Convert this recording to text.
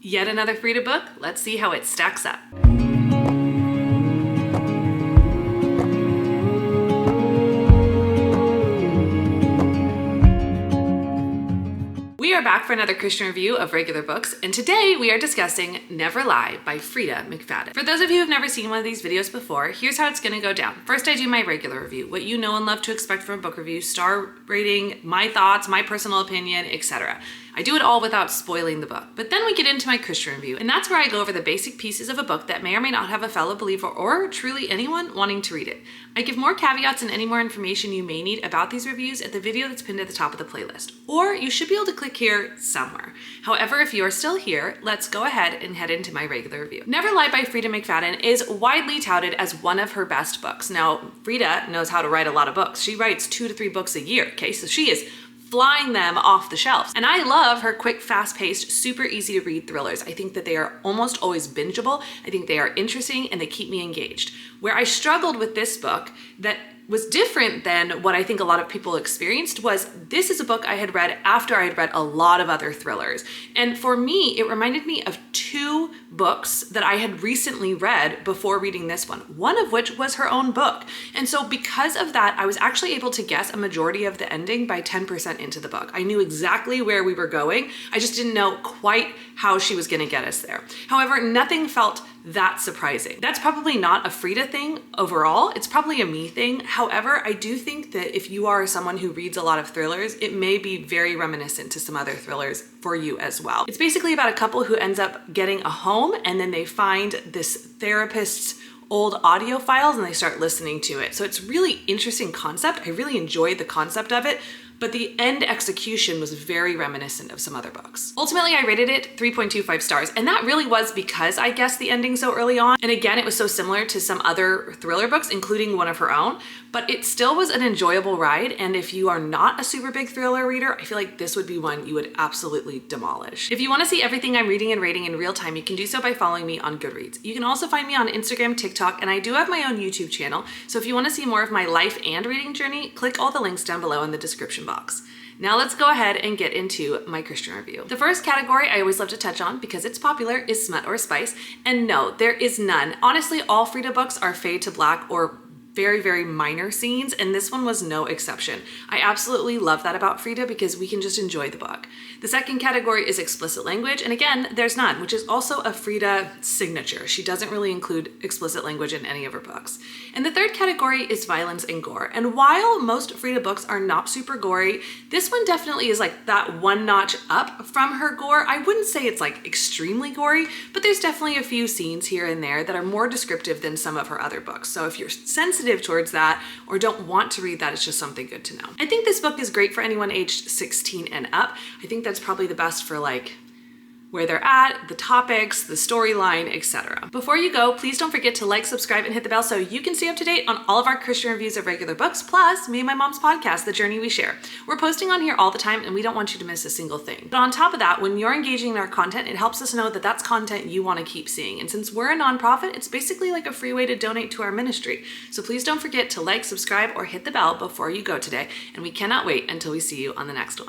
Yet another Frieda book. Let's see how it stacks up. We are back for another Christian review of regular books, and today we are discussing Never Lie by Frieda McFadden. For those of you who have never seen one of these videos before, here's how it's going to go down. First, I do my regular review, what you know and love to expect from a book review, star rating, my thoughts, my personal opinion, etc. I do it all without spoiling the book. But then we get into my Christian review, and that's where I go over the basic pieces of a book that may or may not have a fellow believer or truly anyone wanting to read it. I give more caveats and any more information you may need about these reviews at the video that's pinned at the top of the playlist, or you should be able to click here somewhere. However, if you are still here, let's go ahead and head into my regular review. Never Lie by Frieda McFadden is widely touted as one of her best books. Now, Frieda knows how to write a lot of books. She writes 2 to 3 books a year, okay? So she is flying them off the shelves. And I love her quick, fast-paced, super easy to read thrillers. I think that they are almost always bingeable. I think they are interesting and they keep me engaged. Where I struggled with this book that was different than what I think a lot of people experienced was this is a book I had read after I had read a lot of other thrillers. And for me, it reminded me of 2 books that I had recently read before reading this one of which was her own book. And so because of that, I was actually able to guess a majority of the ending by 10% into the book. I knew exactly where we were going. I just didn't know quite how she was gonna get us there. However, nothing felt that surprising. That's probably not a Frieda thing overall. It's probably a me thing. However, I do think that if you are someone who reads a lot of thrillers, it may be very reminiscent to some other thrillers for you as well. It's basically about a couple who ends up getting a home and then they find this therapist's old audio files and they start listening to it. So it's really interesting concept. I really enjoyed the concept of it, but the end execution was very reminiscent of some other books. Ultimately, I rated it 3.25 stars, and that really was because I guessed the ending so early on. And again, it was so similar to some other thriller books, including one of her own, but it still was an enjoyable ride. And if you are not a super big thriller reader, I feel like this would be one you would absolutely demolish. If you want to see everything I'm reading and rating in real time, you can do so by following me on Goodreads. You can also find me on Instagram, TikTok, and I do have my own YouTube channel. So if you want to see more of my life and reading journey, click all the links down below in the description box. Now let's go ahead and get into my Christian review. The first category I always love to touch on because it's popular is smut or spice. And no, there is none. Honestly, all Frieda books are fade to black or very, very minor scenes, and this one was no exception. I absolutely love that about Frieda because we can just enjoy the book. The second category is explicit language, and again, there's none, which is also a Frieda signature. She doesn't really include explicit language in any of her books. And the third category is violence and gore. And while most Frieda books are not super gory, this one definitely is like that one notch up from her gore. I wouldn't say it's like extremely gory, but there's definitely a few scenes here and there that are more descriptive than some of her other books. So if you're sensitive towards that or don't want to read that, it's just something good to know. I think this book is great for anyone aged 16 and up. I think that's probably the best for like where they're at, the topics, the storyline, etc. Before you go, please don't forget to like, subscribe, and hit the bell so you can stay up to date on all of our Christian reviews of regular books, plus me and my mom's podcast, The Journey We Share. We're posting on here all the time and we don't want you to miss a single thing. But on top of that, when you're engaging in our content, it helps us know that that's content you want to keep seeing. And since we're a nonprofit, it's basically like a free way to donate to our ministry. So please don't forget to like, subscribe, or hit the bell before you go today. And we cannot wait until we see you on the next one.